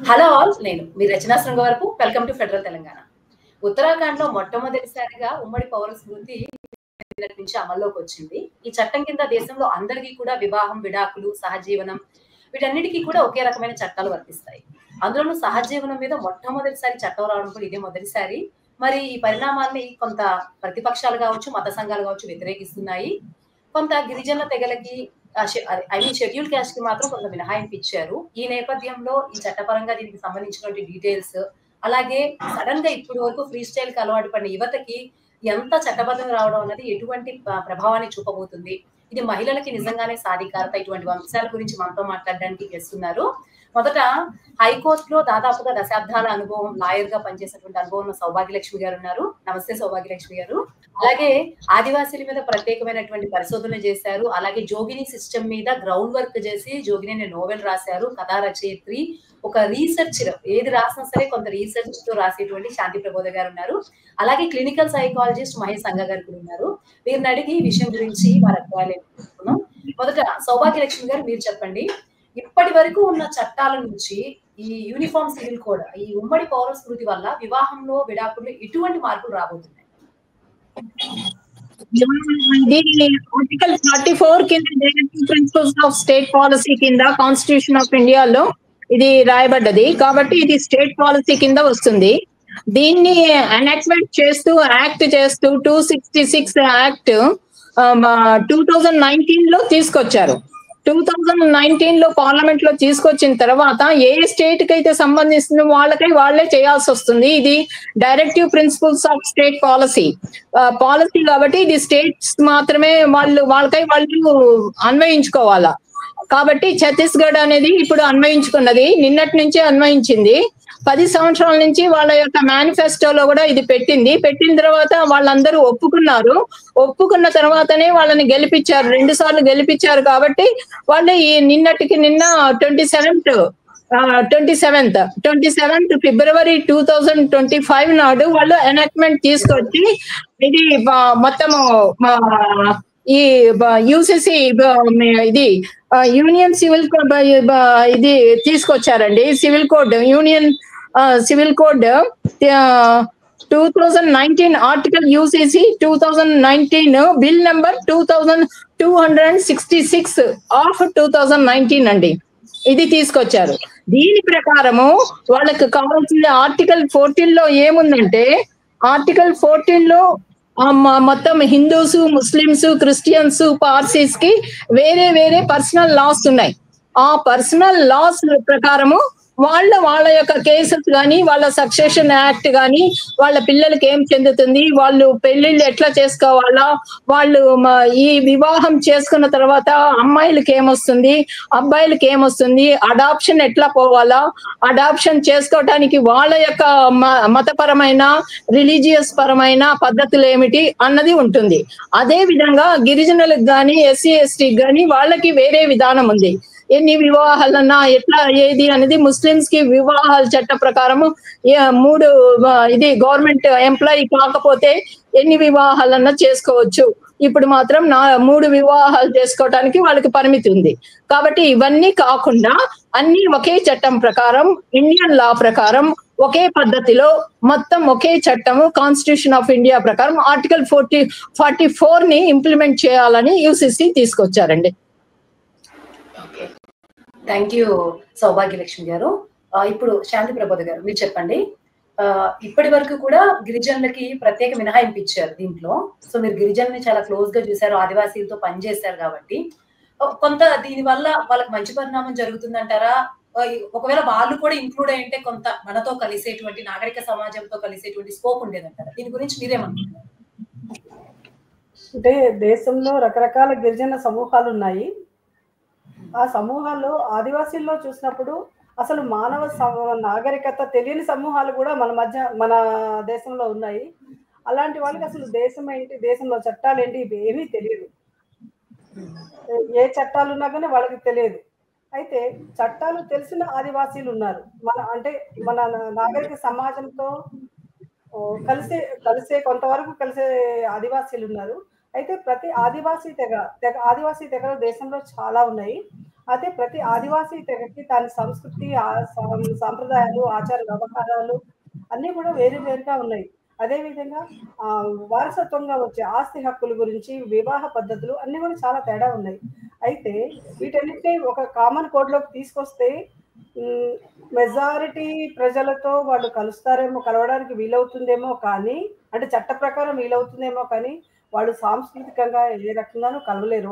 Hello all, నేను మీ Rachana Srungavarapu. Welcome to federal Telangana. Uttarakhand లో మొట్టమొదటిసారిగా ఉమ్మడి పౌర స్మృతి నిన్నటి నుంచి అమల్లోకి వచ్చింది. ఈ చట్టం కింద దేశంలో అందరికీ కూడా వివాహం, విడాకులు, సహజీవనం వీటన్నిటికీ కూడా ఒకే రకమైన చట్టాలు వర్తిస్తాయి. అందులోనూ సహజీవనం మీద మొట్టమొదటిసారి చట్టం రావడం కూడా ఇదే మొదటిసారి. మరి ఈ పరిణామాన్ని కొంత ప్రతిపక్షాలు కావచ్చు, మత సంఘాలు కావచ్చు వ్యతిరేకిస్తున్నాయి. కొంత గిరిజన తెగలకి షెడ్యూల్ క్యాస్ట్ కి మాత్రం కొంత మినహాయింపు ఇచ్చారు. ఈ నేపథ్యంలో ఈ చట్టపరంగా దీనికి సంబంధించినటువంటి డీటెయిల్స్, అలాగే సడన్ గా ఇప్పటి వరకు ఫ్రీ స్టైల్ కి అలవాటు పడిన యువతకి ఎంత చట్టబద్ధం రావడం అన్నది ఎటువంటి ప్రభావాన్ని చూపబోతుంది, ఇది మహిళలకి నిజంగానే సాధికారత, ఇటువంటి అంశాల గురించి మనతో మాట్లాడడానికి చేస్తున్నారు. మొదట హైకోర్టులో దాదాపుగా దశాబ్దాల అనుభవం, లాయర్ గా పనిచేసినటువంటి అనుభవం ఉన్న సౌభాగ్యలక్ష్మి గారు ఉన్నారు. నమస్తే సౌభాగ్యలక్ష్మి గారు. అలాగే ఆదివాసీల మీద ప్రత్యేకమైనటువంటి పరిశోధన చేశారు. అలాగే జోగిని సిస్టమ్ మీద గ్రౌండ్ వర్క్ చేసి జోగిని అనే నోవెల్ రాశారు. కథా రచయిత్రి, ఒక రీసెర్చర్, ఏది రాసినా సరే కొంత రీసెర్చ్ తో రాసేటువంటి శాంతి ప్రబోధ గారు ఉన్నారు. అలాగే క్లినికల్ సైకాలజిస్ట్ మహేష్ సంగ గారు కూడా ఉన్నారు. వీరిని అడిగి ఈ విషయం గురించి వారి అభిప్రాయాలు తెలుసుకుందాం. మొదట సౌభాగ్యలక్ష్మి గారు, మీరు చెప్పండి. ఇప్పటి వరకు ఉన్న చట్టాల నుంచి ఈ యూనిఫామ్ సివిల్ కోడ్, ఈ ఉమ్మడి పౌర స్మృతి వల్ల వివాహంలో, విడాకుల్లో ఎటువంటి మార్పులు రాబోతున్నాయి? ఆర్టికల్ 34 కింద ప్రిన్సిపల్స్ ఆఫ్ స్టేట్ పాలసీ కింద కాన్స్టిట్యూషన్ ఆఫ్ ఇండియాలో ఇది రాయబడ్డది కాబట్టి ఇది స్టేట్ పాలసీ కింద వస్తుంది. దీన్ని ఎనాక్ట్మెంట్ చేస్తూ యాక్ట్ చేస్తూ 266 యాక్ట్ 2019 లో తీసుకొచ్చారు. 2019 లో పార్లమెంట్ లో తీసుకొచ్చిన తర్వాత ఏ స్టేట్ కి అయితే సంబంధించిన వాళ్ళే చేయాల్సి వస్తుంది. ఇది directive principles of state policy కాబట్టి ఇది స్టేట్స్ మాత్రమే వాళ్ళు అన్వయించుకోవాలా. కాబట్టి ఛత్తీస్గఢ్ అనేది ఇప్పుడు అన్వయించుకున్నది, నిన్నటి నుంచే అన్వయించింది. 10 సంవత్సరాల నుంచి వాళ్ళ యొక్క మేనిఫెస్టోలో కూడా ఇది పెట్టిన తర్వాత వాళ్ళందరూ ఒప్పుకున్న తర్వాతనే వాళ్ళని గెలిపించారు, 2 సార్లు గెలిపించారు. కాబట్టి వాళ్ళు ఈ నిన్న 27th ఫిబ్రవరి 2025 నాడు వాళ్ళు ఎనాక్ట్మెంట్ తీసుకొచ్చి ఇది మొత్తము ఈ యూసిసి ఇది యూనియన్ సివిల్ ఇది తీసుకొచ్చారండి. Civil code, union civil code 2019 article UCC 2019 bill number 2266 of 2019 అండి, ఇది తీసుకొచ్చారు. దీని ప్రకారము వాళ్ళకి కావాల్సిన ఆర్టికల్ 14 లో ఏముందంటే, ఆర్టికల్ 14 లో మొత్తం హిందూస్, ముస్లిమ్స్, క్రిస్టియన్స్, పార్సీస్ కి వేరే పర్సనల్ లాస్ ఉన్నాయి. ఆ పర్సనల్ లాస్ ప్రకారము వాళ్ళ యొక్క కేసెస్ కానీ, వాళ్ళ సక్సెషన్ యాక్ట్ కానీ, వాళ్ళ పిల్లలకి ఏం చెందుతుంది, వాళ్ళు పెళ్లిళ్ళు ఎట్లా చేసుకోవాలా, వాళ్ళు ఈ వివాహం చేసుకున్న తర్వాత అమ్మాయిలకి ఏమొస్తుంది, అబ్బాయిలకి ఏమొస్తుంది, అడాప్షన్ ఎట్లా పోవాలా, అడాప్షన్ చేసుకోవటానికి వాళ్ళ యొక్క మతపరమైన, రిలీజియస్ పరమైన పద్ధతులు ఏమిటి అన్నది ఉంటుంది. అదే విధంగా గిరిజనులకు కానీ, ఎస్సీ ఎస్టీకి కానీ వాళ్ళకి వేరే విధానం ఉంది. ఎన్ని వివాహాలన్నా ఎట్లా ఏది అనేది ముస్లిమ్స్ కి వివాహాల చట్ట ప్రకారము 3 ఇది గవర్నమెంట్ ఎంప్లాయీ కాకపోతే ఎన్ని వివాహాలన్నా చేసుకోవచ్చు. ఇప్పుడు మాత్రం 3 వివాహాలు చేసుకోవటానికి వాళ్ళకి పరిమితి ఉంది. కాబట్టి ఇవన్నీ కాకుండా అన్ని ఒకే చట్టం ప్రకారం, ఇండియన్ లా ప్రకారం ఒకే పద్ధతిలో మొత్తం ఒకే చట్టము కాన్స్టిట్యూషన్ ఆఫ్ ఇండియా ప్రకారం ఆర్టికల్ 44 ని ఇంప్లిమెంట్ చేయాలని యూసిసి తీసుకొచ్చారండి. థ్యాంక్ యూ సౌభాగ్యలక్ష్మి గారు. ఇప్పుడు శాంతి ప్రబోధ గారు, మీరు చెప్పండి. ఇప్పటి వరకు కూడా గిరిజనులకి ప్రత్యేక మినహాయింపు ఇచ్చారు దీంట్లో. సో మీరు గిరిజనుల్ని చాలా క్లోజ్ గా చూశారు, ఆదివాసీలతో పనిచేశారు కాబట్టి కొంత దీని వల్ల వాళ్ళకి మంచి పరిణామం జరుగుతుందంటారా? ఒకవేళ వాళ్ళు కూడా ఇంక్లూడ్ అయ్యింటే కొంత మనతో కలిసేటువంటి, నాగరిక సమాజంతో కలిసేటువంటి స్కోప్ ఉండేదంటారా? దీని గురించి మీరేమనుకుంటున్నారు? అంటే దేశంలో రకరకాల గిరిజన సమూహాలు ఉన్నాయి. ఆ సమూహాల్లో ఆదివాసీల్లో చూసినప్పుడు అసలు మానవ నాగరికత తెలియని సమూహాలు కూడా మన దేశంలో ఉన్నాయి. అలాంటి వాళ్ళకి అసలు దేశం ఏంటి, దేశంలో చట్టాలు ఏంటి, ఇవి ఏమీ తెలియదు. ఏ చట్టాలు ఉన్నా కానీ వాళ్ళకి తెలియదు. అయితే చట్టాలు తెలిసిన ఆదివాసీలు ఉన్నారు. మన నాగరిక సమాజంతో కలిసే కొంతవరకు కలిసే ఆదివాసీలు ఉన్నారు. అయితే ప్రతి ఆదివాసీ తెగలు దేశంలో చాలా ఉన్నాయి. అయితే ప్రతి ఆదివాసీ తెగకి దాని సంస్కృతి, సాంప్రదాయాలు, ఆచార వ్యవహారాలు అన్నీ కూడా వేరు వేరుగా ఉన్నాయి. అదేవిధంగా వారసత్వంగా వచ్చే ఆస్తి హక్కుల గురించి, వివాహ పద్ధతులు అన్నీ కూడా చాలా తేడా ఉన్నాయి. అయితే వీటన్నిటిని ఒక కామన్ కోడ్లోకి తీసుకొస్తే మెజారిటీ ప్రజలతో వాళ్ళు కలవడానికి వీలవుతుందేమో కానీ, అంటే చట్ట ప్రకారం వీలవుతుందేమో కానీ, వాళ్ళు సాంస్కృతికంగా ఏ రకంగానూ కలవలేరు.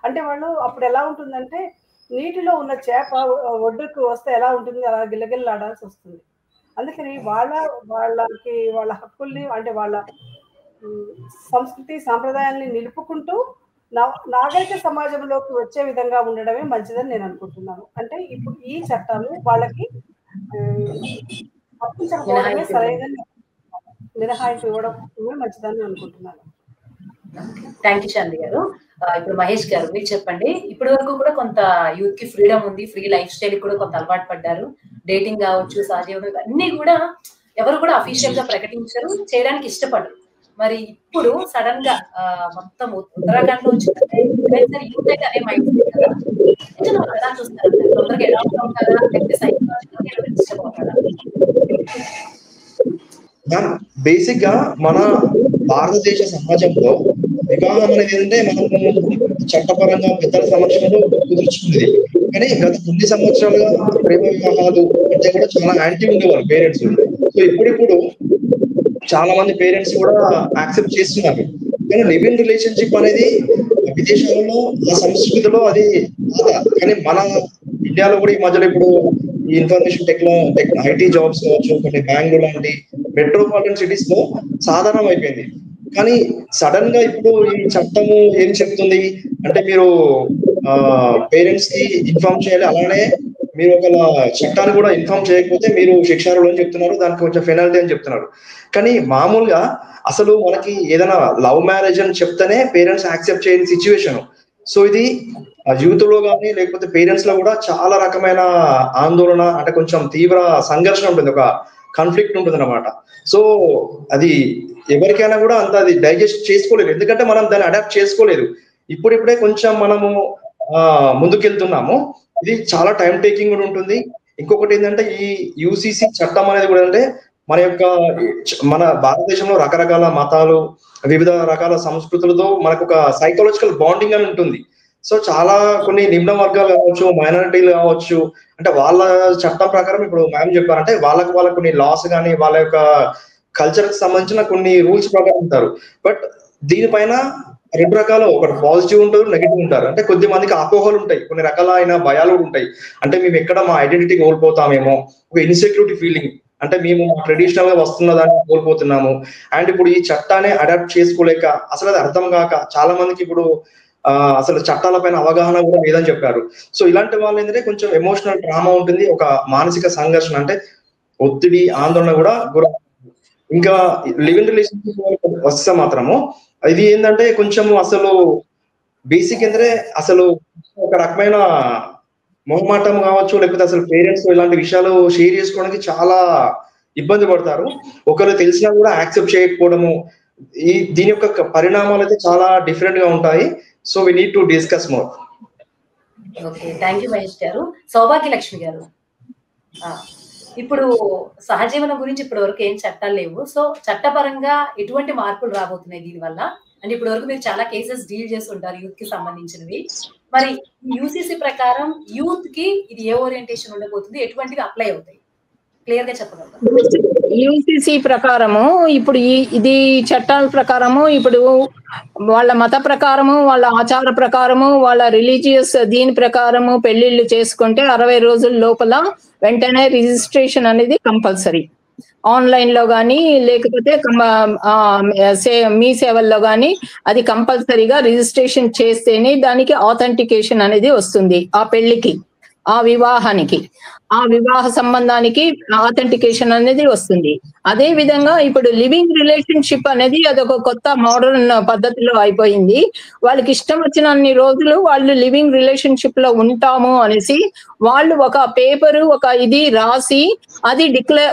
అంటే వాళ్ళు అప్పుడు ఎలా ఉంటుందంటే, నీటిలో ఉన్న చేప ఒడ్డుకు వస్తే ఎలా ఉంటుంది, అలా గిల్లగిల్లాడాల్సి వస్తుంది. అందుకని వాళ్ళ హక్కుల్ని, అంటే వాళ్ళ సంస్కృతి సాంప్రదాయాల్ని నిలుపుకుంటూ నాగరిక సమాజంలోకి వచ్చే విధంగా ఉండడమే మంచిదని నేను అనుకుంటున్నాను. అంటే ఇప్పుడు ఈ చట్టాలు వాళ్ళకి తప్పించకపోవడమే సరైన మినహాయింపు ఇవ్వడం మంచిదని అనుకుంటున్నాను. థ్యాంక్ యూ శాంతి గారు. ఇప్పుడు మహేష్ గారు మీరు చెప్పండి. ఇప్పటి వరకు కూడా కొంత యూత్ కి ఫ్రీడమ్ ఉంది, ఫ్రీ లైఫ్ స్టైల్ కూడా కొంత అలవాటు పడ్డారు. డేటింగ్ కావచ్చు, సహజీవనం ఇవన్నీ కూడా ఎవరు కూడా అఫీషియల్ గా ప్రకటించరు, చేయడానికి ఇష్టపడరు. మరి ఇప్పుడు సడన్ గా మొత్తం ఉత్తరాఖండ్ లో వచ్చిందంటే యూత్ అయితే అదే మైండ్ సెట్ కదా, ఎలా చూస్తారు? తొందరగా ఎలా ఉంటారా, లేకపోతే సైకలాజికల్ ఇష్టపడతారా? బేసిక్ గా మన భారతదేశ సమాజంలో వివాహం అనేది ఏంటంటే మనం చట్టపరంగా పెద్దల సమక్షంలో కుదుర్చుకునేది. కానీ గత కొన్ని సంవత్సరాలుగా ప్రేమ వివాహాలు అంటే కూడా చాలా యాంటీ ఉండేవారు పేరెంట్స్. సో ఇప్పుడిప్పుడు చాలా మంది పేరెంట్స్ కూడా యాక్సెప్ట్ చేస్తున్నారు. కానీ లివ్ ఇన్ రిలేషన్షిప్ అనేది విదేశాలలో ఆ సంస్కృతిలో అది కానీ మన ఇండియాలో కూడా ఈ మధ్యలో ఇప్పుడు ఈ ఇన్ఫర్మేషన్ ఐటీ జాబ్స్ కావచ్చు, కొన్ని బెంగళూరు లాంటి మెట్రోపాలిటన్ సిటీస్ లో సాధారణం అయిపోయింది. కానీ సడన్ గా ఇప్పుడు ఈ చట్టము ఏం చెప్తుంది అంటే, మీరు పేరెంట్స్ కి ఇన్ఫార్మ్ చేయాలి, అలానే మీరు ఒక చట్టాన్ని కూడా ఇన్ఫార్మ్ చేయకపోతే మీరు శిక్షార్హులు అని చెప్తున్నారు, దానికి కొంచెం పెనాల్టీ అని చెప్తున్నారు. కానీ మామూలుగా అసలు మనకి ఏదైనా లవ్ మ్యారేజ్ అని చెప్తేనే పేరెంట్స్ యాక్సెప్ట్ చేయని సిచ్యువేషన్. సో ఇది యూత్ లో కానీ లేకపోతే పేరెంట్స్ లో కూడా చాలా రకమైన ఆందోళన, అంటే కొంచెం తీవ్ర సంఘర్షణ ఉంటుంది, ఒక కాన్ఫ్లిక్ట్ ఉంటుంది అనమాట. సో అది ఎవరికైనా కూడా అంత అది డైజెస్ట్ చేసుకోలేదు, ఎందుకంటే మనం దాన్ని అడాప్ట్ చేసుకోలేదు. ఇప్పుడిప్పుడే కొంచెం మనము ముందుకెళ్తున్నాము. ఇది చాలా టైం టేకింగ్ కూడా ఉంటుంది. ఇంకొకటి ఏంటంటే ఈ యూసీసీ చట్టం అనేది కూడా అంటే మన భారతదేశంలో రకరకాల మతాలు, వివిధ రకాల సంస్కృతులతో మనకు ఒక సైకలాజికల్ బాండింగ్ అని ఉంటుంది. సో చాలా కొన్ని నిమ్న వర్గాలు కావచ్చు, మైనారిటీలు కావచ్చు, అంటే వాళ్ళ చట్టం ప్రకారం ఇప్పుడు మ్యామ్ చెప్పారంటే వాళ్ళకు కొన్ని లాస్ కానీ వాళ్ళ యొక్క కల్చర్ కి సంబంధించిన కొన్ని రూల్స్ ప్రకారం ఉంటారు. బట్ దీనిపైన రెండు రకాలు, ఒకటి పాజిటివ్ ఉంటారు, నెగిటివ్ ఉంటారు. అంటే కొద్ది మందికి అపోహలు ఉంటాయి, కొన్ని రకాలైన భయాలు కూడా ఉంటాయి. అంటే మేము ఎక్కడ మా ఐడెంటిటీ కోల్పోతామేమో, ఒక ఇన్సెక్యూరిటీ ఫీలింగ్, అంటే మేము ట్రెడిషనల్ గా వస్తున్న దాన్ని కోల్పోతున్నాము. అండ్ ఇప్పుడు ఈ చట్టాన్ని అడాప్ట్ చేసుకోలేక అసలు అది అర్థం కాక చాలా మందికి ఇప్పుడు అసలు చట్టాల పైన అవగాహన కూడా లేదని చెప్పారు. సో ఇలాంటి వాళ్ళు ఏంటంటే కొంచెం ఎమోషనల్ ట్రామా ఉంటుంది, ఒక మానసిక సంఘర్షణ, అంటే ఒత్తిడి, ఆందోళన కూడా గుర. ఇంకా లివ్ ఇన్ రిలేషన్షిప్ వస్తే మాత్రము ఇది ఏంటంటే కొంచెము అసలు బేసిక్ ఏంటంటే అసలు ఒక రకమైన మొహమాటం కావచ్చు, లేకపోతే అసలు పేరెంట్స్ ఇలాంటి విషయాలు షేర్ చేసుకోవడానికి చాలా ఇబ్బంది పడతారు. ఒకరు తెలిసినా కూడా యాక్సెప్ట్ చేయకపోవడము, దీని యొక్క పరిణామాలు అయితే చాలా డిఫరెంట్ గా ఉంటాయి. So we need to discuss more. Okay, thank you Mahesh గారు. సౌభాగ్య లక్ష్మి గారు, ఇప్పుడు సహజీవనం గురించి ఇప్పటి వరకు ఏం చట్టాలు లేవు. సో చట్టపరంగా ఎటువంటి మార్పులు రాబోతున్నాయి దీనివల్ల? అంటే ఇప్పటి వరకు మీరు చాలా కేసెస్ డీల్ చేసి ఉంటారు యూత్ కి సంబంధించినవి. మరి యూసీసీ ప్రకారం యూత్ కి ఇది ఏ ఓరియంటేషన్ ఉండబోతుంది, ఎటువంటివి అప్లై అవుతాయి, క్లియర్ గా చెప్పగలరు? యూసీసీ ప్రకారము ఇప్పుడు ఇది చట్టాల ప్రకారము ఇప్పుడు వాళ్ళ మత ప్రకారము, వాళ్ళ ఆచార ప్రకారము, వాళ్ళ రిలీజియస్ దీని ప్రకారము పెళ్లిళ్ళు చేసుకుంటే 60 రోజుల లోపల వెంటనే రిజిస్ట్రేషన్ అనేది కంపల్సరీ. ఆన్లైన్ లో కానీ లేకపోతే మీ సేవల్లో కానీ అది కంపల్సరీగా రిజిస్ట్రేషన్ చేస్తేనే దానికి ఆథెంటికేషన్ అనేది వస్తుంది ఆ పెళ్లికి. ఆ వివాహానికి, ఆ వివాహ సంబంధానికి ఆథెంటికేషన్ అనేది వస్తుంది. అదే విధంగా ఇప్పుడు లివింగ్ రిలేషన్షిప్ అనేది అదొక కొత్త మోడర్న్ పద్ధతిలో అయిపోయింది. వాళ్ళకి ఇష్టం వచ్చిన అన్ని రోజులు వాళ్ళు లివింగ్ రిలేషన్షిప్ లో ఉంటాము అనేసి వాళ్ళు ఒక పేపరు ఒక ఇది రాసి అది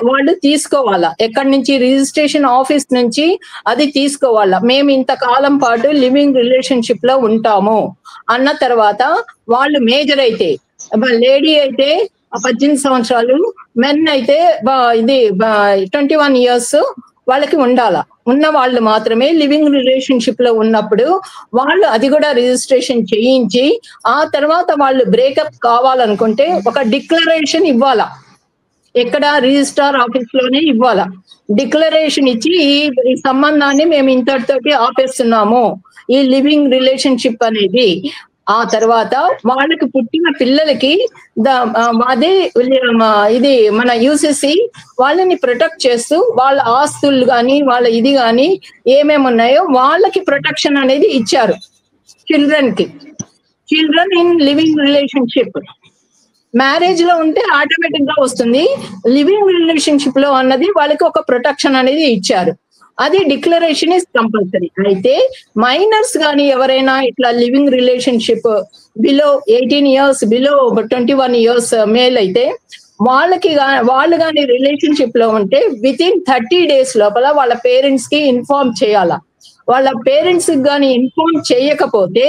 వాళ్ళు తీసుకోవాలా, ఎక్కడి నుంచి రిజిస్ట్రేషన్ ఆఫీస్ నుంచి అది తీసుకోవాలా, మేము ఇంతకాలం పాటు లివింగ్ రిలేషన్షిప్ లో ఉంటాము అన్న తర్వాత వాళ్ళు మేజర్ అయితే, లేడీ అయితే 18 సంవత్సరాలు, మెన్ అయితే ఇది 21 ఇయర్స్ వాళ్ళకి ఉండాలా. ఉన్న వాళ్ళు మాత్రమే లివింగ్ రిలేషన్షిప్ లో ఉన్నప్పుడు వాళ్ళు అది కూడా రిజిస్ట్రేషన్ చేయించి ఆ తర్వాత వాళ్ళు బ్రేకప్ కావాలనుకుంటే ఒక డిక్లరేషన్ ఇవ్వాలా, ఎక్కడ రిజిస్ట్రార్ ఆఫీస్ లోనే ఇవ్వాలా. డిక్లరేషన్ ఇచ్చి ఈ సంబంధాన్ని మేము ఇంతటితోటి ఆపేస్తున్నాము, ఈ లివింగ్ రిలేషన్షిప్ అనేది. ఆ తర్వాత వాళ్ళకి పుట్టిన పిల్లలకి అదే ఇది మన యూసిసి వాళ్ళని ప్రొటెక్ట్ చేస్తూ వాళ్ళ ఆస్తులు కానీ వాళ్ళ ఇది కానీ ఏమేమి ఉన్నాయో వాళ్ళకి ప్రొటెక్షన్ అనేది ఇచ్చారు. Children in living relationship. Marriage లో ఉంటే ఆటోమేటిక్ గా వస్తుంది, లివింగ్ రిలేషన్షిప్ లో అన్నది వాళ్ళకి ఒక ప్రొటెక్షన్ అనేది ఇచ్చారు. అది డిక్లరేషన్ ఇస్ కంపల్సరీ. అయితే మైనర్స్ కానీ ఎవరైనా ఇట్లా living relationship below 18 years, below 21 years male అయితే వాళ్ళు కానీ రిలేషన్షిప్ లో ఉంటే విత్ ఇన్ 30 days లోపల వాళ్ళ పేరెంట్స్ కి ఇన్ఫార్మ్ చేయాలా. వాళ్ళ పేరెంట్స్ కానీ ఇన్ఫార్మ్ చేయకపోతే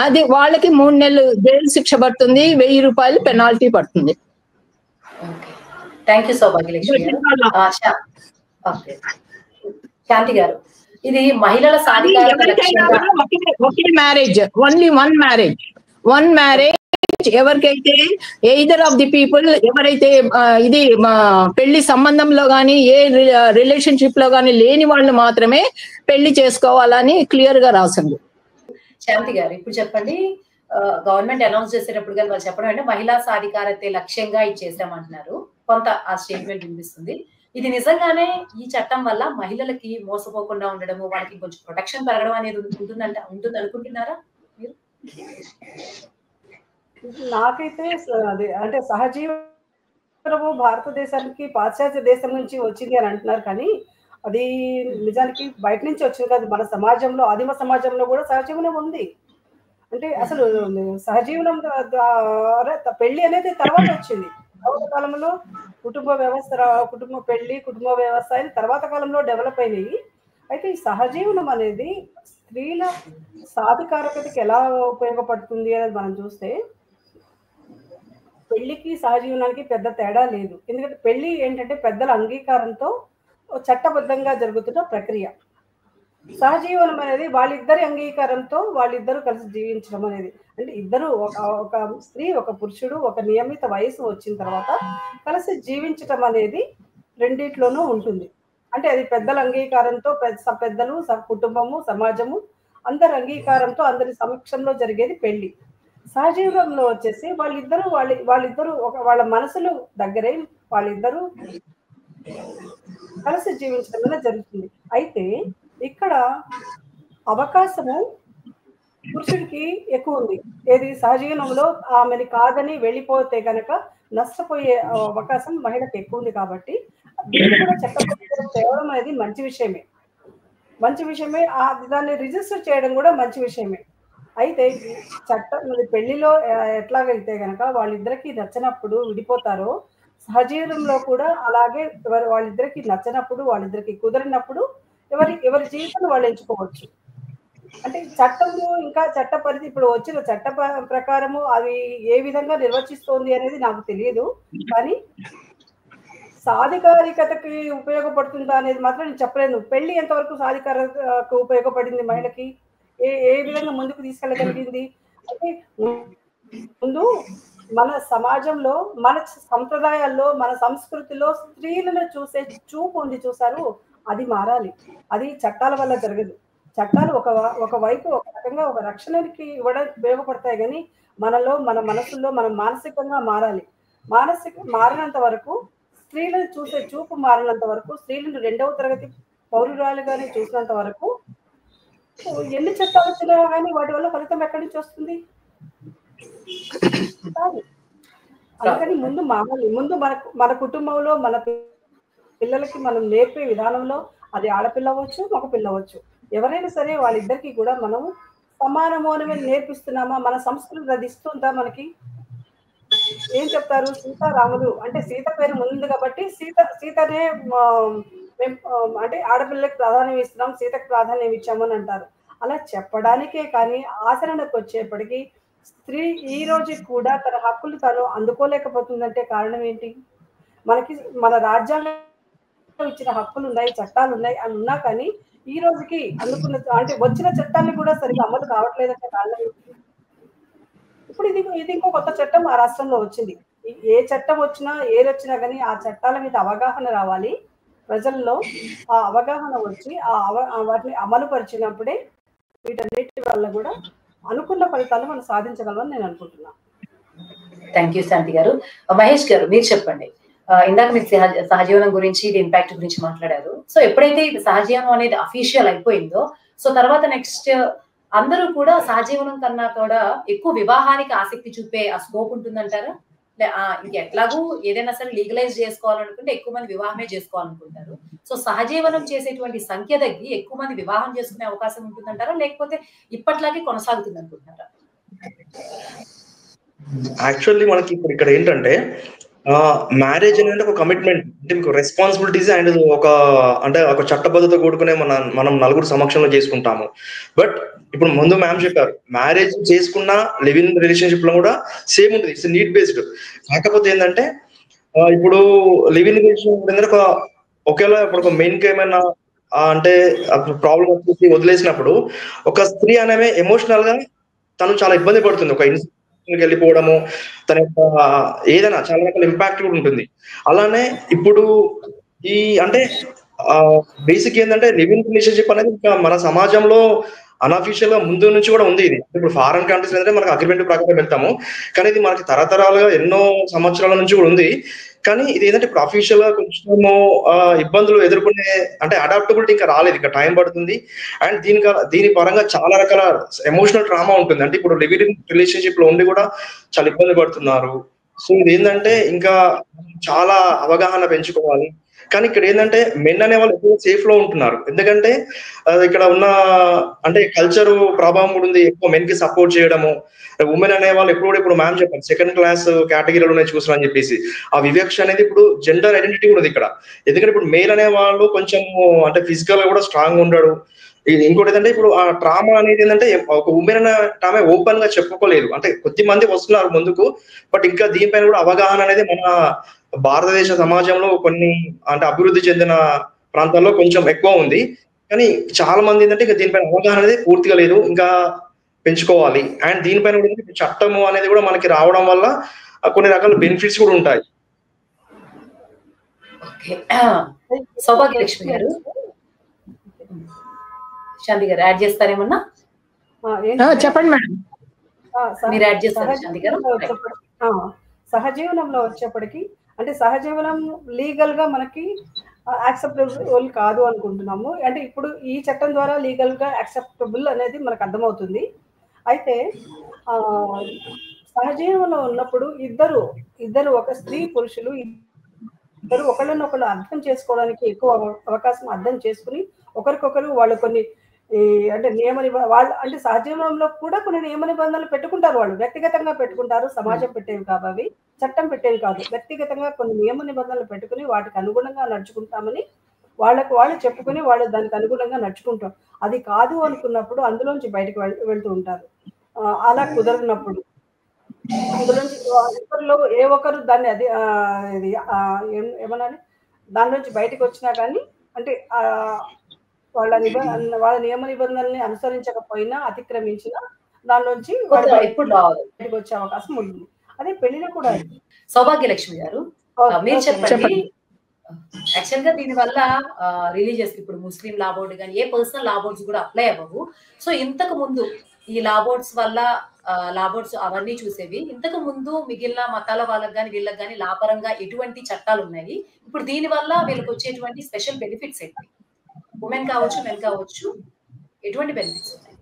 అది వాళ్ళకి 3 నెలలు జైలు శిక్ష పడుతుంది, 1000 రూపాయలు పెనాల్టీ పడుతుంది. థ్యాంక్ యూ సో భాగ్యలక్ష్మి గారు. శాంతి గారు, ఇది మహిళల సాధికారత లక్ష్యంగా ఒకే మ్యారేజ్, ఓన్లీ వన్ మ్యారేజ్ ఎవరికైతే ఎయిదర్ ఆఫ్ ది పీపుల్ ఎవరైతే ఇది పెళ్లి సంబంధంలో కానీ ఏ రిలేషన్షిప్ లో కానీ లేని వాళ్ళు మాత్రమే పెళ్లి చేసుకోవాలని క్లియర్ గా రాసింది. శాంతి గారు, ఇప్పుడు చెప్పండి, గవర్నమెంట్ అనౌన్స్ చేసేటప్పుడు కానీ వాళ్ళు చెప్పడం అంటే మహిళా సాధికారతే లక్ష్యంగా ఇది చేసామంటున్నారు, కొంత ఆ స్టేట్మెంట్ వినిపిస్తుంది. ఇది నిజంగానే ఈ చట్టం వల్ల మహిళలకి మోసపోకుండా ఉండడము, వాళ్ళకి కొంచెం ప్రొటెక్షన్ పెరగడం అనేది ఉంటుంది అనుకుంటున్నారా మీరు? నాకైతే అది అంటే సహజీవనము భారతదేశానికి పాశ్చాత్య దేశం నుంచి వచ్చింది అని అంటున్నారు, కానీ అది నిజానికి బయట నుంచి వచ్చింది కాదు. మన సమాజంలో, ఆదిమ సమాజంలో కూడా సహజీవనం ఉంది. అంటే అసలు సహజీవనం పెళ్లి అనేది తర్వాత వచ్చింది. తర్వాత కాలంలో కుటుంబ పెళ్లి, కుటుంబ వ్యవస్థ అనేది తర్వాత కాలంలో డెవలప్ అయినాయి. అయితే ఈ సహజీవనం అనేది స్త్రీల సాధికారతకి ఎలా ఉపయోగపడుతుంది అనేది మనం చూస్తే పెళ్లికి సహజీవనానికి పెద్ద తేడా లేదు. ఎందుకంటే పెళ్లి ఏంటంటే పెద్దల అంగీకారంతో చట్టబద్ధంగా జరుగుతున్న ప్రక్రియ. సహజీవనం అనేది వాళ్ళిద్దరి అంగీకారంతో వాళ్ళిద్దరూ కలిసి జీవించడం అనేది, అంటే ఇద్దరు ఒక స్త్రీ ఒక పురుషుడు ఒక నియమిత వయసు వచ్చిన తర్వాత కలిసి జీవించటం అనేది రెండిట్లోనూ ఉంటుంది. అంటే అది పెద్దల అంగీకారంతో, పెద్దలు, కుటుంబము, సమాజము అందరి అంగీకారంతో అందరి సమక్షంలో జరిగేది పెళ్లి. సహజీవనంలో వచ్చేసి వాళ్ళిద్దరూ వాళ్ళ మనసులు దగ్గరై వాళ్ళిద్దరూ కలిసి జీవించడం అనేది జరుగుతుంది. అయితే ఇక్కడ అవకాశము పురుషుడికి ఎక్కువ ఉంది. ఏది సహజీవనంలో ఆమెని కాదని వెళ్ళిపోతే కనుక నష్టపోయే అవకాశం మహిళకు ఎక్కువ ఉంది. కాబట్టి దీన్ని కూడా చట్టం తేవడం అనేది మంచి విషయమే. దాన్ని రిజిస్టర్ చేయడం కూడా మంచి విషయమే. అయితే చట్టం పెళ్లిలో ఎట్లాగైతే కనుక వాళ్ళిద్దరికి నచ్చినప్పుడు విడిపోతారో, సహజీవనంలో కూడా అలాగే వాళ్ళిద్దరికి నచ్చినప్పుడు, వాళ్ళిద్దరికి కుదిరినప్పుడు ఎవరి జీవితాన్ని వాళ్ళు ఎంచుకోవచ్చు. అంటే చట్టము ఇంకా చట్ట పరిధి ఇప్పుడు వచ్చిన చట్ట ప్రకారము అవి ఏ విధంగా నిర్వచిస్తోంది అనేది నాకు తెలియదు. కానీ సాధికారికతకి ఉపయోగపడుతుందా అనేది మాత్రం నేను చెప్పలేను. పెళ్లి ఎంతవరకు సాధికారతకు ఉపయోగపడింది మహిళకి, ఏ విధంగా ముందుకు తీసుకెళ్ళగలిగింది అంటే, ముందు మన సమాజంలో, మన సంప్రదాయాల్లో, మన సంస్కృతిలో స్త్రీలను చూసే చూపు ఉంది చూసారు, అది మారాలి. అది చట్టాల వల్ల జరగదు. చట్టాలు ఒక వైపు ఒక రకంగా ఒక రక్షణకి ఇవ్వడానికి ఉపయోగపడతాయి, కానీ మనలో, మన మనసుల్లో మనం మానసికంగా మారాలి. మారినంత వరకు, స్త్రీలను చూసే చూపు మారినంత వరకు, స్త్రీలను 2వ తరగతి పౌరురాలుగానే చూసినంత వరకు ఎన్ని చట్టాలు వచ్చినా కానీ వాటి వల్ల ఫలితం ఎక్కడి నుంచి వస్తుంది? అందుకని ముందు మన కుటుంబంలో మన పిల్లలకి మనం నేర్పే విధానంలో, అది ఆడపిల్ల అవ్వచ్చు, మగ పిల్ల అవ్వచ్చు, ఎవరైనా సరే వాళ్ళిద్దరికి కూడా మనం సమానము అని నేర్పిస్తున్నామా? మన సంస్కృతి అది ఇస్తుందా మనకి? ఏం చెప్తారు, సీతారాములు అంటే సీత పేరు ముందు కాబట్టి సీతనే అంటే ఆడపిల్లకి ప్రాధాన్యం ఇస్తున్నాం, సీతకు ప్రాధాన్యం ఇచ్చాము అని అంటారు. అలా చెప్పడానికే కానీ ఆచరణకు వచ్చేప్పటికి స్త్రీ ఈ రోజు కూడా తన హక్కులు తను అందుకోలేకపోతుందంటే కారణం ఏంటి? మనకి మన రాజ్యాంగం ఇచ్చిన హక్కులు ఉన్నాయి, చట్టాలు ఉన్నాయి అని ఉన్నా కానీ ఈ రోజుకి అందుకున్న అంటే వచ్చిన చట్టాన్ని కూడా సరిగ్గా అమలు కావట్లేదంటే కారణం ఏంటి? ఇప్పుడు ఇది ఇంకో కొత్త చట్టం ఆ రాష్ట్రంలో వచ్చింది. ఏ చట్టం వచ్చినా ఏది వచ్చినా కానీ ఆ చట్టాల మీద అవగాహన రావాలి ప్రజల్లో. ఆ అవగాహన వచ్చి వాటిని అమలు పరిచినప్పుడే వీటన్నిటి వల్ల కూడా అనుకున్న ఫలితాలు మనం సాధించగలమని నేను అనుకుంటున్నాను. థ్యాంక్ యూ శాంతి గారు. మహేష్ గారు మీరు చెప్పండి. ఇందాక మీరు సహజీవనం గురించి, ఇది ఇంపాక్ట్ గురించి మాట్లాడారు. సో ఎప్పుడైతే సహజీవనం అనేది అఫీషియల్ అయిపోయిందో, సో తర్వాత నెక్స్ట్ అందరూ కూడా సహజీవనం కన్నా కూడా ఎక్కువ వివాహానికి ఆసక్తి చూపే ఆ స్కోప్ ఉంటుందంటారా? ఇంక ఎట్లాగూ ఏదైనా సరే లీగలైజ్ చేసుకోవాలనుకుంటే ఎక్కువ మంది వివాహమే చేసుకోవాలనుకుంటారు. సో సహజీవనం చేసేటువంటి సంఖ్య తగ్గి ఎక్కువ మంది వివాహం చేసుకునే అవకాశం ఉంటుందంటారా, లేకపోతే ఇప్పట్లాగే కొనసాగుతుంది అనుకుంటున్నారా? యాక్చువల్లీ మనకి ఇప్పుడు ఇక్కడ ఏంటంటే మ్యారేజ్ అనేది ఒక కమిట్మెంట్, అంటే మీకు రెస్పాన్సిబిలిటీస్ అండ్ ఒక చట్టబద్ధత కూడుకునే మనం నలుగురు సమక్షంలో చేసుకుంటాము. బట్ ఇప్పుడు ముందు మ్యామ్ చెప్పారు, మ్యారేజ్ చేసుకున్న లివ్ ఇన్ రిలేషన్షిప్ లో కూడా సేమ్ ఉంటుంది, ఇట్స్ నీడ్ బేస్డ్. కాకపోతే ఏంటంటే ఇప్పుడు లివ్ ఇన్ రిలేషన్షిప్ ఒకేలా ఇప్పుడు ఒక మెయిన్ కి ఏమైనా అంటే ప్రాబ్లం వచ్చేసి వదిలేసినప్పుడు ఒక స్త్రీ అనేవి ఎమోషనల్ గా తను చాలా ఇబ్బంది పడుతుంది. ఒక వెళ్ళిపోవడము, తన యొక్క ఏదైనా చాలా రకాల ఇంపాక్ట్ కూడా ఉంటుంది. అలానే ఇప్పుడు అంటే బేసిక్ ఏంటంటే లివ్ ఇన్ రిలేషన్షిప్ అనేది ఇంకా మన సమాజంలో అన్అఫీషియల్ గా ముందు నుంచి కూడా ఉంది. ఇది ఇప్పుడు ఫారెన్ కంట్రీస్ అంటే మనకు అగ్రిమెంట్ ప్రకారం వెళ్తాము, కానీ ఇది మనకి తరతరాలుగా ఎన్నో సంవత్సరాల నుంచి కూడా ఉంది. కానీ ఇది ఏంటంటే ఇప్పుడు అఫీషియల్ గా కొంచెము ఇబ్బందులు ఎదుర్కొనే అంటే అడాప్టబిలిటీ ఇంకా రాలేదు, ఇంకా టైం పడుతుంది. అండ్ దీని పరంగా చాలా రకాల ఎమోషనల్ ట్రామా ఉంటుంది. అంటే ఇప్పుడు లివ్ ఇన్ రిలేషన్షిప్ లో ఉండి కూడా చాలా ఇబ్బంది పడుతున్నారు. సో ఇది ఏంటంటే ఇంకా చాలా అవగాహన పెంచుకోవాలి. కానీ ఇక్కడ ఏంటంటే మెన్ అనే వాళ్ళు ఎక్కువ సేఫ్ లో ఉంటున్నారు, ఎందుకంటే ఇక్కడ ఉన్న అంటే కల్చర్ ప్రభావం కూడా ఉంది, ఎక్కువ మెన్ కి సపోర్ట్ చేయడము. ఉమెన్ అనే వాళ్ళు ఇప్పుడు మ్యామ్ చెప్పారు సెకండ్ క్లాస్ కేటగిరీలోనే చూసారు అని చెప్పేసి. ఆ వివక్ష అనేది ఇప్పుడు జెండర్ ఐడెంటిటీ కూడా ఇక్కడ, ఎందుకంటే ఇప్పుడు మేల్ అనే వాళ్ళు కొంచెం అంటే ఫిజికల్ గా కూడా స్ట్రాంగ్ ఉండడు. ఇంకోటి ఏంటంటే ఇప్పుడు ఆ ట్రామా అనేది ఏంటంటే ఒక ఉమెన్ అనే ఆమె ఓపెన్ గా చెప్పుకోలేదు, అంటే కొద్ది మంది వస్తున్నారు ముందుకు, బట్ ఇంకా దీనిపైన కూడా అవగాహన అనేది మన భారతదేశ సమాజంలో కొన్ని అంటే అభివృద్ధి చెందిన ప్రాంతాల్లో కొంచెం ఎక్కువ ఉంది. కానీ చాలా మంది ఏంటంటే ఇంకా దీనిపైన అవగాహన అనేది పూర్తిగా లేదు, ఇంకా పెంచుకోవాలి. అండ్ దీనిపైన కూడా చట్టము అనేది కూడా మనకి రావడం వల్ల కొన్ని రకాల బెనిఫిట్స్ కూడా ఉంటాయి. సౌభాగ్యలక్ష్మి గారు, శాంతి గారు యాడ్ చేస్తారేమన్నా? చెప్పండి మేడం. మీరు యాడ్ చేస్తారు శాంతి గారు. సహజీవనంలో వచ్చేప్పటికి అంటే సహజీవనం లీగల్ గా మనకి యాక్సెప్టబుల్ కాదు అనుకుంటున్నాము. అంటే ఇప్పుడు ఈ చట్టం ద్వారా లీగల్ గా యాక్సెప్టబుల్ అనేది మనకు అర్థమవుతుంది. అయితే సహజీవనంలో ఉన్నప్పుడు ఇద్దరు ఒక స్త్రీ పురుషులు ఇద్దరు ఒకళ్ళనొకళ్ళు అర్థం చేసుకోవడానికి ఎక్కువ అవకాశం, అర్థం చేసుకుని ఒకరికొకరు వాళ్ళు కొన్ని అంటే వాళ్ళు అంటే సహజీవనంలో కూడా కొన్ని నియమ నిబంధనలు పెట్టుకుంటారు, వాళ్ళు వ్యక్తిగతంగా పెట్టుకుంటారు, సమాజం పెట్టేవి కాదు, అవి చట్టం పెట్టేవి కాదు, వ్యక్తిగతంగా కొన్ని నియమ నిబంధనలు పెట్టుకుని వాటికి అనుగుణంగా నడుచుకుంటామని వాళ్ళకు వాళ్ళు చెప్పుకుని వాళ్ళు దానికి అనుగుణంగా నడుచుకుంటారు. అది కాదు అనుకున్నప్పుడు అందులోంచి బయటకు వెళ్తూ ఉంటారు. అలా కుదరినప్పుడు అందులోంచి ఇద్దరిలో ఏ ఒక్కరు దాన్ని అది ఏమనాలి దాని నుంచి బయటకు వచ్చినా కానీ అంటే వాళ్ళ నియమ నిబంధనల్ని అనుసరించకపోయినా అతిక్రమించినా దానిలోంచి బయటకు వచ్చే అవకాశం ఉంటుంది. అదే పెళ్లిలో కూడా. సౌభాగ్యలక్ష్మి గారు మీరు చెప్పండి, యాక్చువల్ గా దీని వల్ల రిలీజియస్ ఇప్పుడు ముస్లిం లా బోర్డు కానీ ఏ పర్సనల్ లా బోర్డ్స్ కూడా అప్లై అవ్వవు. సో ఇంతకు ముందు ఈ లా బోర్డ్స్ వల్ల లా బోర్డ్స్ అవన్నీ చూసేవి, ఇంతకు ముందు మిగిలిన మతాల వాళ్ళకి కానీ వీళ్ళకి కానీ లాపరంగా ఎటువంటి చట్టాలు ఉన్నాయి, ఇప్పుడు దీని వల్ల వీళ్ళకి వచ్చేటువంటి స్పెషల్ బెనిఫిట్స్ ఏంటి? ఉమెన్ కావచ్చు మెన్ కావచ్చు, ఎటువంటి బెనిఫిట్స్ ఉన్నాయి?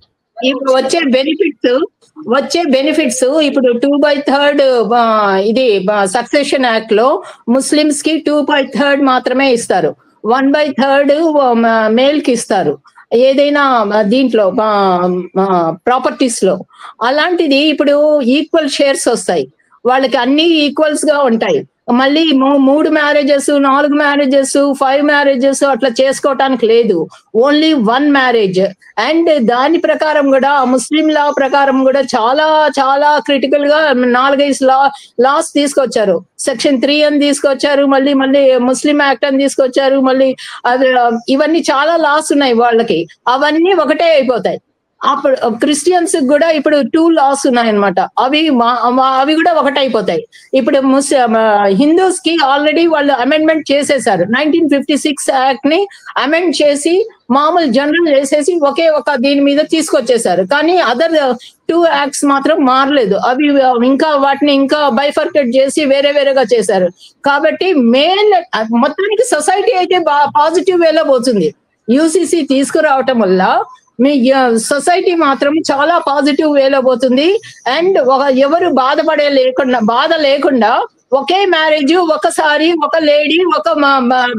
ఇప్పుడు వచ్చే బెనిఫిట్స్ ఇప్పుడు 2/3 ఇది సక్సెషన్ యాక్ట్ లో ముస్లిమ్స్ కి 2/3 మాత్రమే ఇస్తారు. 1/3 మేల్ కి ఇస్తారు ఏదైనా దీంట్లో ప్రాపర్టీస్ లో. అలాంటిది ఇప్పుడు ఈక్వల్ షేర్స్ వస్తాయి, వాళ్ళకి అన్ని ఈక్వల్స్ గా ఉంటాయి. మళ్ళీ 3 మ్యారేజెస్ 4 మ్యారేజెస్ 5 మ్యారేజెస్ అట్లా చేసుకోవటానికి లేదు, ఓన్లీ 1 మ్యారేజ్. అండ్ దాని ప్రకారం కూడా ముస్లిం లా ప్రకారం కూడా చాలా చాలా క్రిటికల్ గా 4-5 లాస్ తీసుకొచ్చారు. సెక్షన్ 3 అని తీసుకొచ్చారు, మళ్ళీ ముస్లిం యాక్ట్ అని తీసుకొచ్చారు, మళ్ళీ ఇవన్నీ చాలా లాస్ ఉన్నాయి వాళ్ళకి. అవన్నీ ఒకటే అయిపోతాయి. అప్పుడు క్రిస్టియన్స్ కూడా ఇప్పుడు 2 లాస్ ఉన్నాయన్నమాట, అవి కూడా ఒకటైపోతాయి. ఇప్పుడు హిందూస్ కి ఆల్రెడీ వాళ్ళు అమెండ్మెంట్ చేసేసారు. 1956 యాక్ట్ ని అమెండ్ చేసి మామూలు జనరల్ చేసేసి ఒకే ఒక దీని మీద తీసుకొచ్చేసారు. కానీ అదర్ 2 యాక్ట్స్ మాత్రం మారలేదు. అవి ఇంకా వాటిని ఇంకా బైఫర్కేట్ చేసి వేరే వేరేగా చేశారు. కాబట్టి మొత్తానికి సొసైటీ అయితే పాజిటివ్ వేలో పోతుంది. యూసీసీ తీసుకురావటం వల్ల మీ సొసైటీ మాత్రం చాలా పాజిటివ్ వేలో పోతుంది. అండ్ ఎవరు బాధ లేకుండా ఒకే మ్యారేజ్ ఒకసారి ఒక లేడీ ఒక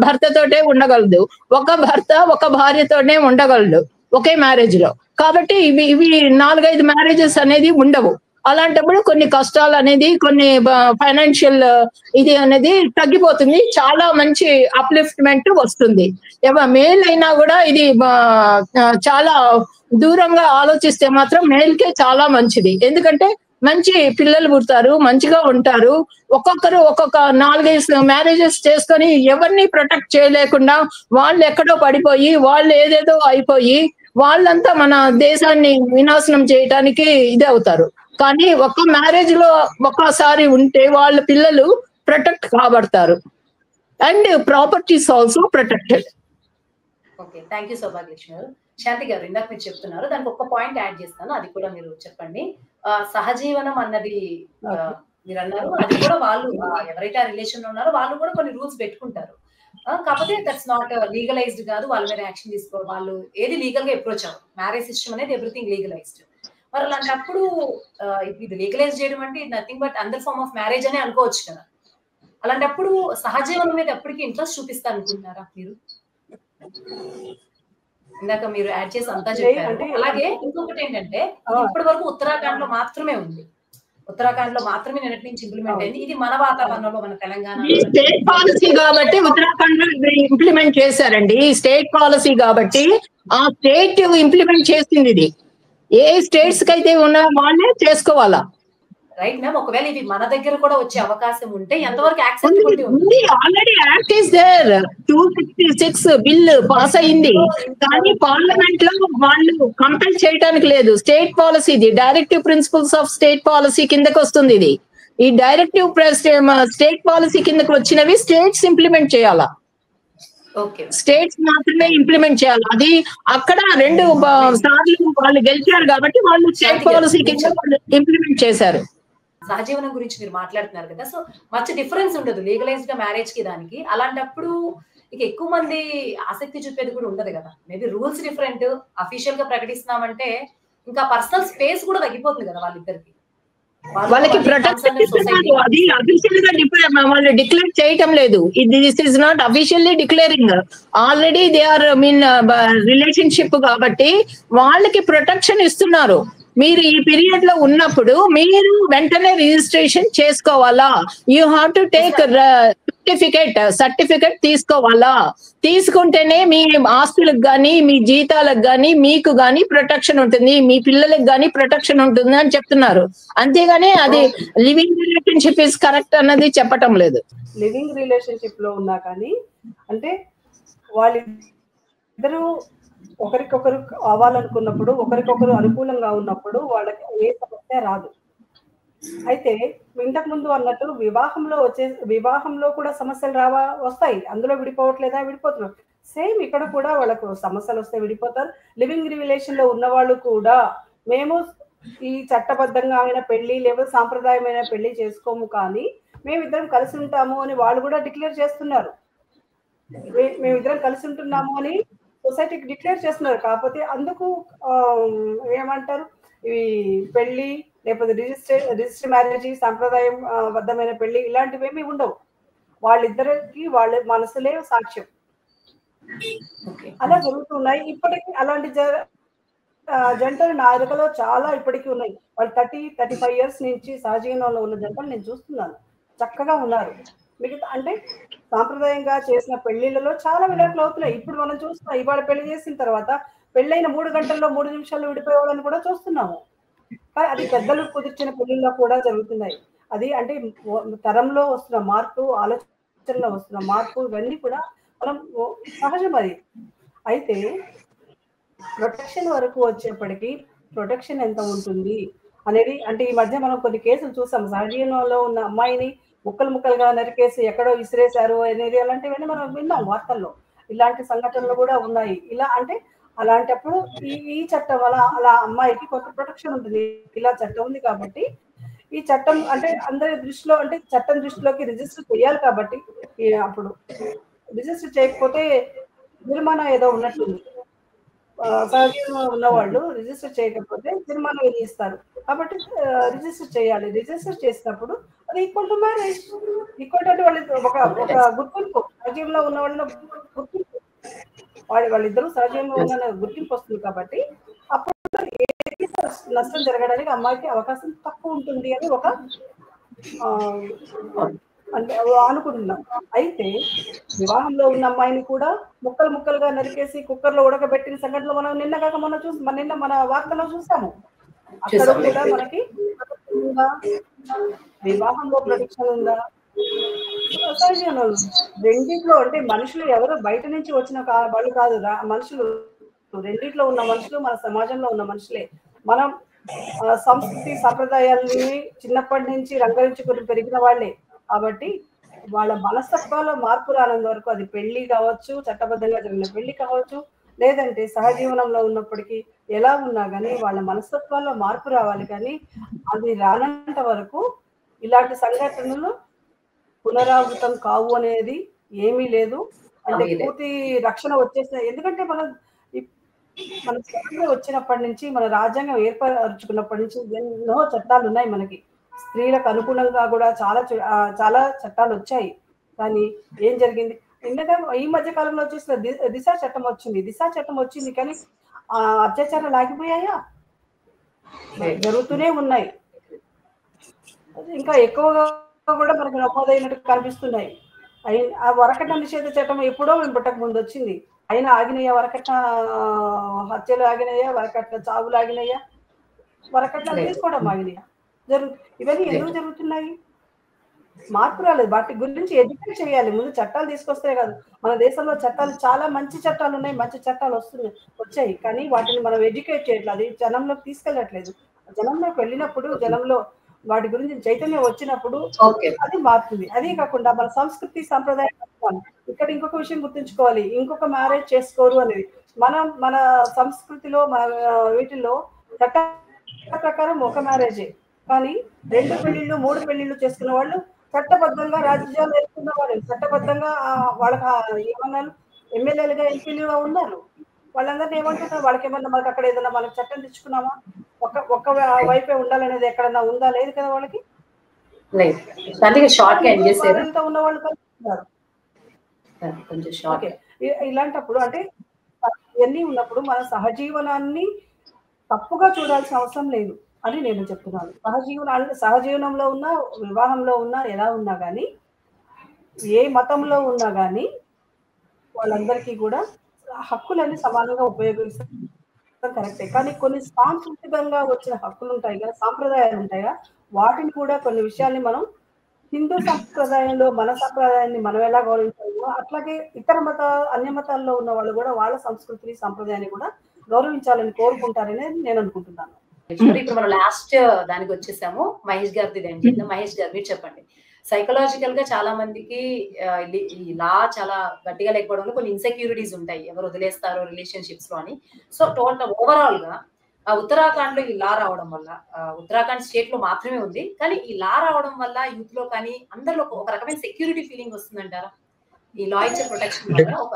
భర్తతోటే ఉండగలదు, ఒక భర్త ఒక భార్యతోనే ఉండగలడు ఒకే మ్యారేజ్ లో. కాబట్టి ఇవి 4-5 మ్యారేజెస్ అనేది ఉండవు. అలాంటప్పుడు కొన్ని కష్టాలు అనేది, కొన్ని ఫైనాన్షియల్ ఇది అనేది తగ్గిపోతుంది, చాలా మంచి అప్లిఫ్ట్మెంట్ వస్తుంది. మేల్ అయినా కూడా ఇది చాలా దూరంగా ఆలోచిస్తే మాత్రం మేల్కే చాలా మంచిది. ఎందుకంటే మంచి పిల్లలు పుడతారు, మంచిగా ఉంటారు. ఒక్కొక్కరు ఒక్కొక్క 4-5 మ్యారేజెస్ చేసుకొని ఎవరిని ప్రొటెక్ట్ చేయలేకుండా వాళ్ళు ఎక్కడో పడిపోయి వాళ్ళు ఏదేదో అయిపోయి వాళ్ళంతా మన దేశాన్ని వినాశనం చేయటానికి ఇది అవుతారు. కానీ ఒక్క మ్యారేజ్ లో ఒక్కసారి ఉంటే వాళ్ళ పిల్లలు ప్రొటెక్ట్ కాబడతారు. And properties also protected. Okay, thank you Saubhagyalakshmi గారు. శాంతి గారు, ఇందాక మీరు చెప్తున్నారు, దానికి ఒక్క పాయింట్ యాడ్ చేస్తాను, అది కూడా మీరు చెప్పండి. సహజీవనం అన్నది మీరు అన్నారు, అది కూడా వాళ్ళు ఎవరైతే ఆ రిలేషన్ లో ఉన్నారో వాళ్ళు కూడా కొన్ని రూల్స్ పెట్టుకుంటారు. కాకపోతే దట్స్ నాట్ లీగలైజ్డ్ కాదు, వాళ్ళ మీద యాక్షన్ తీసుకోవాలి, వాళ్ళు ఏది లీగల్ గా అప్రోచ్ అవ్వరు. మ్యారేజ్ సిస్టమ్ అనేది ఎవ్రీథింగ్ లీగలైజ్డ్. మరి అలాంటప్పుడు ఇది లీగలైజ్ చేయడం అంటే నథింగ్ బట్ అందర్ ఫార్మ్ ఆఫ్ మ్యారేజ్ అనే అనుకోవచ్చు కదా. అలాంటప్పుడు సహజీవనం మీద ఎప్పటికీ ఇంట్రెస్ట్ చూపిస్తా అనుకుంటున్నారా మీరు? ఇందాక మీరు యాడ్ చేసి అంతా చెప్పారు. అలాగే ఇంకొకటి ఏంటంటే ఇప్పటి వరకు ఉత్తరాఖండ్ లో మాత్రమే ఉంది, ఉత్తరాఖండ్ లో మాత్రమే నిన్నటి నుంచి ఇంప్లిమెంట్ అయింది. ఇది మన వాతావరణంలో మన తెలంగాణ స్టేట్ పాలసీ కాబట్టి ఉత్తరాఖండ్ లో ఇంప్లిమెంట్ చేశారండి. స్టేట్ పాలసీ కాబట్టి ఆ స్టేట్ ఇంప్లిమెంట్ చేసింది. ఇది ఏ స్టేట్స్ కి అయితే ఉన్నా వాళ్ళే చేసుకోవాలా. రైట్ మ్యామ్, ఒకవేళ ఇది మన దగ్గర కూడా వచ్చే అవకాశం ఉంటే ఎంతవరకు యాక్సెప్టబిలిటీ ఉంది? Already act is there, 266 bill pass అయింది. కానీ పార్లమెంట్ లో వాళ్ళు కంపెల్ చేయడానికి లేదు. స్టేట్ పాలసీ, ఇది directive principles of state policy కిందకి వస్తుంది. ఇది ఈ డైరెక్టివ్ స్టేట్ పాలసీ కిందకి వచ్చినవి స్టేట్స్ ఇంప్లిమెంట్ చేయాలా, స్టేట్స్ మాత్రమే ఇంప్లిమెంట్ చేయాలి. అది అక్కడ 2 సార్లు వాళ్ళు గెలిచారు కాబట్టి వాళ్ళు స్టేట్ పాలసీ కింద ఇంప్లిమెంట్ చేశారు. సహజీవనం గురించి మీరు మాట్లాడుతున్నారు కదా, సో మంచి డిఫరెన్స్ ఉండదు లీగలైజ్ గా మ్యారేజ్ కి దానికి. అలాంటప్పుడు ఇక ఎక్కువ మంది ఆసక్తి చూపేది కూడా ఉండదు కదా. మేబీ రూల్స్ డిఫరెంట్, అఫీషియల్ గా ప్రకటిస్తున్నామంటే ఇంకా పర్సనల్ స్పేస్ కూడా తగ్గిపోతుంది కదా వాళ్ళిద్దరికి. వాళ్ళకి ప్రొటెక్షన్ ఇస్తున్నారు, అది అఫీషియల్ గా వాళ్ళు డిక్లేర్ చేయటం లేదు. This is not officially declaring, already they are relationship కాబట్టి వాళ్ళకి ప్రొటెక్షన్ ఇస్తున్నారు. మీరు ఈ పీరియడ్ లో ఉన్నప్పుడు మీరు వెంటనే రిజిస్ట్రేషన్ చేసుకోవాలా, you have to take certificate తీసుకోవాలా. తీసుకుంటేనే మీ ఆస్తులకు కానీ మీ జీతాలకు కానీ మీకు కానీ ప్రొటెక్షన్ ఉంటుంది, మీ పిల్లలకు కానీ ప్రొటెక్షన్ ఉంటుంది అని చెప్తున్నారు. అంతేగాని అది లివింగ్ రిలేషన్షిప్ ఇస్ కరెక్ట్ అన్నది చెప్పటం లేదు. లివింగ్ రిలేషన్షిప్ లో ఉన్నా కానీ అంటే వాళ్ళిద్దరూ ఒకరికొకరు అవ్వాలనుకున్నప్పుడు, ఒకరికొకరు అనుకూలంగా ఉన్నప్పుడు వాళ్ళకి ఏ సమస్య రాదు. అయితే ఇంతకు ముందు అన్నట్టు వివాహంలో కూడా సమస్యలు వస్తాయి. అందులో విడిపోతున్నారు. సేమ్ ఇక్కడ కూడా వాళ్ళకు సమస్యలు వస్తే విడిపోతారు. లివింగ్ రిలేషన్ లో ఉన్న వాళ్ళు కూడా మేము ఈ చట్టబద్ధంగా అయిన పెళ్లి లేదా సాంప్రదాయమైన పెళ్లి చేసుకోము, కానీ మేమిద్దరం కలిసి ఉంటాము అని వాళ్ళు కూడా డిక్లేర్ చేస్తున్నారు. మేమిద్దరం కలిసి ఉంటున్నాము అని సొసైటీకి డిక్లేర్ చేస్తున్నారు. కాకపోతే అందుకు ఏమంటారు, ఇవి పెళ్లి లేకపోతే రిజిస్టర్ మ్యారేజ్, సాంప్రదాయం బద్ధమైన పెళ్లి ఇలాంటివి ఏమి ఉండవు. వాళ్ళిద్దరికి వాళ్ళ మనసులే సాక్ష్యం. అలా జరుగుతున్నాయి. ఇప్పటికీ అలాంటి జంటలు నా ఎదుకలో చాలా ఇప్పటికీ ఉన్నాయి. వాళ్ళు 30-35 ఇయర్స్ నుంచి సహజీవనంలో ఉన్న జంటలు నేను చూస్తున్నాను. చక్కగా ఉన్నారు. మిగతా అంటే సాంప్రదాయంగా చేసిన పెళ్లిళ్ళలో చాలా విడాకులు అవుతున్నాయి. ఇప్పుడు మనం చూస్తున్నాం, ఇవాళ పెళ్లి చేసిన తర్వాత పెళ్ళైన 3 గంటల్లో 3 నిమిషాల్లో విడిపోయేవాళ్ళని కూడా చూస్తున్నాము. కానీ అది పెద్దలు కుదిర్చిన పెళ్లిల్లో కూడా జరుగుతున్నాయి. అది అంటే తరంలో వస్తున్న మార్పు, ఆలోచనలో వస్తున్న మార్పు, ఇవన్నీ కూడా మనం సహజం అది. అయితే ప్రొటెక్షన్ వరకు వచ్చేప్పటికి ప్రొటెక్షన్ ఎంత ఉంటుంది అనేది, అంటే ఈ మధ్య మనం కొన్ని కేసులు చూసాం. సహజీవనంలో ఉన్న అమ్మాయిని ముక్కలుగా నరికేసి ఎక్కడో విసిరేశారు అనేది, అలాంటివన్నీ మనం విన్నాం వార్తల్లో. ఇలాంటి సంఘటనలు కూడా ఉన్నాయి. ఇలా అంటే అలాంటప్పుడు ఈ చట్టం అలా అమ్మాయికి కొంత ప్రొటెక్షన్ ఉంటుంది. ఇలా చట్టం ఉంది కాబట్టి ఈ చట్టం అంటే అందరి దృష్టిలో, అంటే చట్టం దృష్టిలోకి రిజిస్టర్ చేయాలి కాబట్టి, అప్పుడు రిజిస్టర్ చేయకపోతే జరిమానా ఏదో ఉన్నట్టుంది. సహజీవనం ఉన్నవాళ్ళు రిజిస్టర్ చేయకపోతే జరిమానా విధిస్తారు. కాబట్టి రిజిస్టర్ చేయాలి. రిజిస్టర్ చేసినప్పుడు అది equal to marriage. Equal to వాళ్ళు ఒక గుర్తింపు, సహజీవనంలో ఉన్న వాళ్ళ గుర్తింపు, వాళ్ళిద్దరూ సహజీవనంలో ఉన్న గుర్తింపు వస్తుంది. కాబట్టి అప్పుడు ఏది నష్టం జరగడానికి అమ్మాయికి అవకాశం తక్కువ ఉంటుంది అని ఒక అంటే అనుకుంటున్నాం. అయితే వివాహంలో ఉన్న అమ్మాయిని కూడా ముక్కలుగా నరికేసి కుక్కర్లో ఉడకబెట్టిన సంఘటనలు మనం నిన్న మన వార్తలో చూసాము. అక్కడ కూడా మనకి వివాహంలో ప్రొటెక్షన్ ఉందా? రెండిట్లో, అంటే మనుషులు ఎవరు బయట నుంచి వచ్చిన వాళ్ళు కాదు, మనుషులు రెండిట్లో ఉన్న మనుషులు మన సమాజంలో ఉన్న మనుషులే. మనం సంస్కృతి సంప్రదాయాలని చిన్నప్పటి నుంచి రంగరించుకుని పెరిగిన వాళ్ళే. కాబట్టి వాళ్ళ మనస్తత్వాల్లో మార్పు రానంత వరకు, అది పెళ్లి కావచ్చు, చట్టబద్ధంగా జరిగిన పెళ్లి కావచ్చు, లేదంటే సహజీవనంలో ఉన్నప్పటికీ ఎలా ఉన్నా కానీ వాళ్ళ మనస్తత్వాల్లో మార్పు రావాలి. కానీ అది రానంత వరకు ఇలాంటి సంఘటనలు పునరావృతం కావు అనేది ఏమీ లేదు. అంటే పూర్తి రక్షణ వచ్చేసిన, ఎందుకంటే మన స్వతంత్రం వచ్చినప్పటి నుంచి, మన రాజ్యాంగం ఏర్పరచుకున్నప్పటి నుంచి ఎన్నో చట్టాలు ఉన్నాయి మనకి. స్త్రీలకు అనుకూలంగా కూడా చాలా చట్టాలు వచ్చాయి. కానీ ఏం జరిగింది? ఎందుకంటే ఈ మధ్య కాలంలో వచ్చేసిన దిశ చట్టం వచ్చింది కానీ అత్యాచారాలు ఆగిపోయాయా? జరుగుతూనే ఉన్నాయి. ఇంకా ఎక్కువగా కూడా మనకు నమోదైనట్టు కనిపిస్తున్నాయి. ఆ వరకట్న నిషేధ చట్టం ఎప్పుడో పుట్టక ముందు వచ్చింది. అయినా ఆగినాయా? వరకట్న హత్యలు ఆగినాయా? వరకట్న చావులు ఆగినాయా? వరకట్న తీసుకోవడం ఆగినాయా? ఇవన్నీ ఎందుకు జరుగుతున్నాయి? మార్పు రాలేదు. వాటి గురించి ఎడ్యుకేట్ చేయాలి. ముందు చట్టాలు తీసుకొస్తే కాదు. మన దేశంలో చట్టాలు చాలా మంచి చట్టాలు ఉన్నాయి, మంచి చట్టాలు వచ్చాయి. కానీ వాటిని మనం ఎడ్యుకేట్ చేయట్లేదు, అది జనంలోకి తీసుకెళ్ళట్లేదు. జనంలోకి వెళ్ళినప్పుడు, జనంలో వాటి గురించి చైతన్యం వచ్చినప్పుడు అది మారుతుంది. అదే కాకుండా మన సంస్కృతి సంప్రదాయం, ఇక్కడ ఇంకొక విషయం గుర్తుంచుకోవాలి, ఇంకొక మ్యారేజ్ చేసుకోరు అనేది. మన సంస్కృతిలో, మన వీటిల్లో చట్ట ప్రకారం ఒక మ్యారేజే. కానీ 2 పెళ్లిళ్ళు 3 పెళ్లిళ్ళు చేసుకున్న వాళ్ళు చట్టబద్ధంగా రాజ్యాలు వేసుకున్న వాళ్ళు, చట్టబద్ధంగా వాళ్ళకి ఏమన్నారు, ఎమ్మెల్యేలుగా ఎంపీలుగా ఉన్నారు. వాళ్ళందరినీ ఏమంటున్నారు? వాళ్ళకేమన్నా మనకి అక్కడ ఏదైనా మనకు చట్టం తెచ్చుకున్నామా? ఒక్క వైపే ఉండాలనేది ఎక్కడన్నా ఉందా? లేదు కదా వాళ్ళకి. ఉన్న వాళ్ళు కలుస్తున్నారు. ఇలాంటప్పుడు అంటే ఇవన్నీ ఉన్నప్పుడు మన సహజీవనాన్ని తప్పుగా చూడాల్సిన అవసరం లేదు అని నేను చెప్తున్నాను. సహజీవనంలో ఉన్న, వివాహంలో ఉన్నా, ఎలా ఉన్నా కానీ, ఏ మతంలో ఉన్నా కానీ వాళ్ళందరికీ కూడా హక్కులన్నీ సమానంగా ఉపయోగిస్తారు, కరెక్టే. కానీ కొన్ని సాంస్కృతికంగా వచ్చిన హక్కులు ఉంటాయి కదా, సాంప్రదాయాలు ఉంటాయి కదా, వాటిని కూడా కొన్ని విషయాల్ని మనం హిందూ సంప్రదాయంలో మన సంప్రదాయాన్ని మనం ఎలా గౌరవించాలో అట్లాగే ఇతర అన్య మతాల్లో ఉన్న వాళ్ళు కూడా వాళ్ళ సంస్కృతిని సంప్రదాయాన్ని కూడా గౌరవించాలని కోరుకుంటారని నేను అనుకుంటున్నాను. ఇప్పుడు మనం లాస్ట్ దానికి వచ్చేసాము. మహేష్ గారిది మహేష్ గారు మీరు చెప్పండి. సైకలాజికల్ గా చాలా మందికి ఈ లా చాలా గట్టిగా లేకపోవడంలో కొన్ని ఇన్సెక్యూరిటీస్ ఉంటాయి, ఎవరు వదిలేస్తారో రిలేషన్షిప్స్ లో అని. సో టోటల్ ఓవరాల్ గా ఉత్తరాఖండ్ లో ఈ లా రావడం వల్ల, ఉత్తరాఖండ్ స్టేట్ లో మాత్రమే ఉంది, కానీ ఈ లా రావడం వల్ల యూత్ లో కానీ అందరిలో ఒక రకమైన సెక్యూరిటీ ఫీలింగ్ వస్తుందంటారా? ఈ లా ఇచ్చే ప్రొటెక్షన్ వల్ల ఒక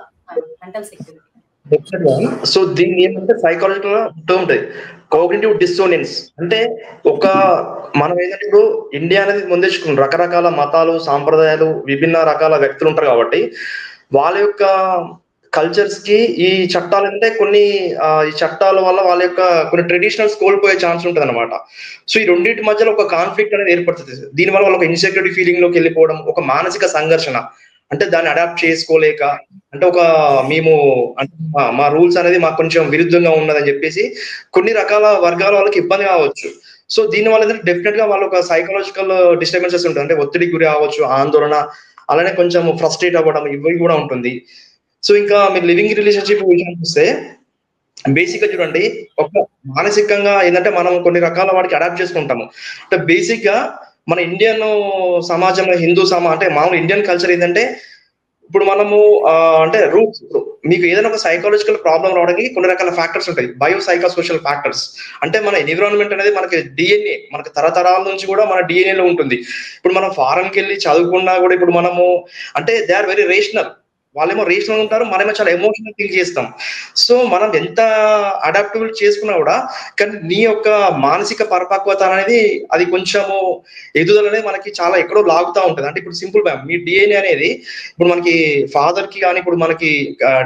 మెంటల్ సెక్యూరిటీ. సో దీన్ని ఏమంటే సైకాలజికల్ టర్మ్ ఉంటుంది, కోగ్నిటివ్ డిస్సోనెన్స్. అంటే ఒక మనం ఏంటంటే ఇప్పుడు ఇండియా అనేది ముందేసుకున్నాం, రకరకాల మతాలు సాంప్రదాయాలు విభిన్న రకాల వ్యక్తులు ఉంటారు కాబట్టి వాళ్ళ యొక్క కల్చర్స్ కి ఈ చట్టాలు అంటే కొన్ని ఈ చట్టాల వల్ల వాళ్ళ యొక్క కొన్ని ట్రెడిషనల్స్ కోల్పోయే ఛాన్స్ ఉంటుంది అనమాట. సో ఈ రెండింటి మధ్యలో ఒక కాన్ఫ్లిక్ట్ అనేది ఏర్పడుతుంది. దీనివల్ల వాళ్ళ ఒక ఇన్సెక్యూరిటీ ఫీలింగ్ లోకి వెళ్ళిపోవడం, ఒక మానసిక సంఘర్షణ, అంటే దాన్ని అడాప్ట్ చేసుకోలేక, అంటే ఒక మేము అంటే మా రూల్స్ అనేది మాకు కొంచెం విరుద్ధంగా ఉన్నదని చెప్పేసి కొన్ని రకాల వర్గాల వాళ్ళకి ఇబ్బంది కావచ్చు. సో దీని వల్ల ఏంటంటే డెఫినెట్ గా వాళ్ళు ఒక సైకలాజికల్ డిస్టర్బెన్సెస్ ఉంటుంది, అంటే ఒత్తిడి గురి అవ్వచ్చు, ఆందోళన, అలానే కొంచెం ఫ్రస్ట్రేట్ అవ్వడం, ఇవి కూడా ఉంటుంది. సో ఇంకా మీరు లివింగ్ రిలేషన్షిప్ విషయానికి వస్తే బేసిక్ గా చూడండి, ఒక మానసికంగా ఏంటంటే మనం కొన్ని రకాల వాటికి అడాప్ట్ చేసుకుంటాము. అంటే బేసిక్ గా మన ఇండియన్ సమాజంలో అంటే మామూలు ఇండియన్ కల్చర్ ఏంటంటే ఇప్పుడు మనము అంటే రూట్స్, మీకు ఏదైనా ఒక సైకాలజికల్ ప్రాబ్లం రావడానికి కొన్ని రకాల ఫ్యాక్టర్స్ ఉంటాయి, బయో సైకోసోషల్ ఫ్యాక్టర్స్. అంటే మన ఎన్విరాన్మెంట్ అనేది మనకి డిఎన్ఏ, మనకి తరతరాల నుంచి కూడా మన డిఎన్ఏ లో ఉంటుంది. ఇప్పుడు మనం ఫారెన్కి వెళ్ళి చదువుకున్నా కూడా ఇప్పుడు మనము అంటే దే ఆర్ వెరీ రేషనల్, వాళ్ళేమో రేషనల్ ఉంటారు, మనమేమో చాలా ఎమోషనల్ థింక్ చేస్తాం. సో మనం ఎంత అడాప్టబుల్ చేసుకున్నా కూడా కానీ నీ యొక్క మానసిక పరిపక్వత అనేది అది కొంచెము ఎదుగుదల అనేది మనకి చాలా ఎక్కడో లాగుతూ ఉంటుంది. అంటే ఇప్పుడు సింపుల్ మీ డిఎన్ఏ అనేది ఇప్పుడు మనకి ఫాదర్ కి కానీ ఇప్పుడు మనకి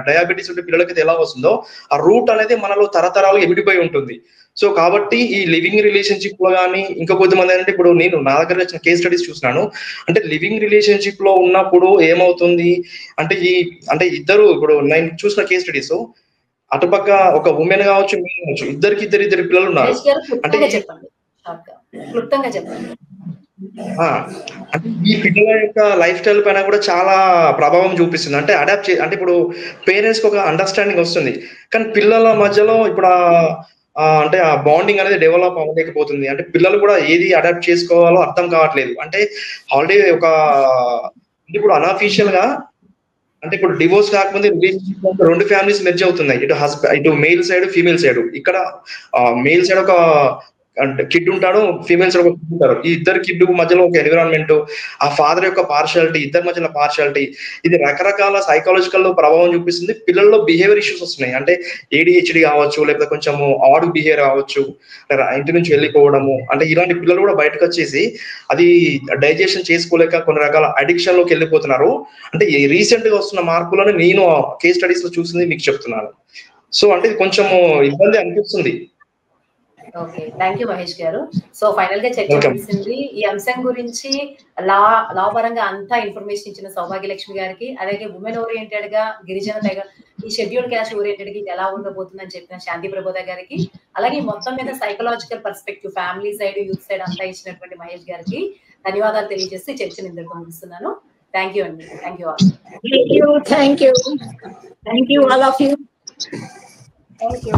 డయాబెటీస్ ఉంటే పిల్లలకి ఎలా వస్తుందో ఆ రూట్ అనేది మనలో తరతరాలు ఎమిడిపోయి ఉంటుంది. సో కాబట్టి ఈ లివింగ్ రిలేషన్షిప్ లో కానీ ఇంకా కొద్దిమంది అంటే ఇప్పుడు నేను నా దగ్గర వచ్చిన కేస్ స్టడీస్ చూసినాను. అంటే లివింగ్ రిలేషన్షిప్ లో ఉన్నప్పుడు ఏమవుతుంది అంటే అంటే ఇద్దరు, ఇప్పుడు నేను చూసిన కేస్ స్టడీస్ అటుపక్క ఒక ఉమెన్ కావచ్చు, మెన్ కావచ్చు, ఇద్దరు పిల్లలు ఉన్నారు. అంటే అంటే ఈ పిల్లల యొక్క లైఫ్ స్టైల్ పైన కూడా చాలా ప్రభావం చూపిస్తుంది. అంటే అడాప్ట్ అంటే ఇప్పుడు పేరెంట్స్ కి ఒక అండర్స్టాండింగ్ వస్తుంది, కానీ పిల్లల మధ్యలో ఇప్పుడు అంటే ఆ బాండింగ్ అనేది డెవలప్ అవ్వలేకపోతుంది. అంటే పిల్లలు కూడా ఏది అడాప్ట్ చేసుకోవాలో అర్థం కావట్లేదు. అంటే ఆల్రెడీ ఇప్పుడు అనఫీషియల్ గా అంటే ఇప్పుడు డివోర్స్ కాకముందే రిలేషన్షిప్ రెండు ఫ్యామిలీస్ మెర్జ్ అవుతున్నాయి, ఇటు మెయిల్ సైడ్ ఫీమేల్ సైడ్. ఇక్కడ మెయిల్ సైడ్ ఒక కిడ్ ఉంటాడు, ఫీమేల్ సైడ్ ఒక కిడ్ ఉంటారు. ఈ ఇద్దరు కిడ్ మధ్యలో ఒక ఎన్విరాన్మెంట్, ఆ ఫాదర్ యొక్క పార్షాలిటీ, ఇద్దరి మధ్యలో పార్షాలిటీ, ఇది రకరకాల సైకాలజికల్ ప్రభావం చూపిస్తుంది. పిల్లల్లో బిహేవియర్ ఇష్యూస్ వస్తున్నాయి, అంటే ADHD కావచ్చు, లేకపోతే కొంచెము ఆడ్ బిహేవియర్ కావచ్చు, ఇంటి నుంచి వెళ్ళిపోవడము, అంటే ఇలాంటి పిల్లలు కూడా బయటకు వచ్చేసి అది డైజెషన్ చేసుకోలేక కొన్ని రకాల అడిక్షన్ లోకి వెళ్ళిపోతున్నారు. అంటే రీసెంట్ గా వస్తున్న మార్పులను నేను కేస్ స్టడీస్ లో చూసింది మీకు చెప్తున్నాను. సో అంటే ఇది కొంచెము ఇబ్బంది అనిపిస్తుంది. ఓకే, థ్యాంక్ యూ మహేష్ గారు. సో ఫైనల్ గా చర్చ ముగిసింది. ఈ అంశం గురించి లా పరంగా అంతా ఇన్ఫర్మేషన్ ఇచ్చిన సౌభాగ్యలక్ష్మి గారికి, అలాగే ఉమెన్ ఓరియంటెడ్ గా గిరిజన తెగ ఈ షెడ్యూల్డ్ క్యాస్ట్ ఓరియంటెడ్ గా ఎలా ఉండబోతుందని చెప్పిన శాంతి ప్రబోధ గారికి, అలాగే మొత్తం మీద psychological perspective family side youth side అంతా ఇచ్చినటువంటి మహేష్ గారికి ధన్యవాదాలు తెలియజేసి చర్చను ఇంతటితో ముగిస్తున్నాను. థ్యాంక్ యూ అండి. Thank you all. Thank you all of you. Thank you.